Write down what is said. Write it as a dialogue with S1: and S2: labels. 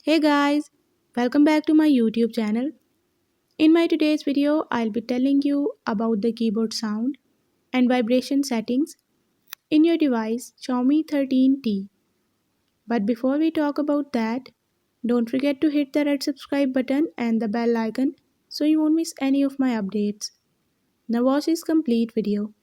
S1: Hey guys, welcome back to my YouTube channel. In my today's video, I'll be telling you about the keyboard sound and vibration settings in your device Xiaomi 13T. But before we talk about that, don't forget to hit the red subscribe button and the bell icon so you won't miss any of my updates. Now watch this complete video.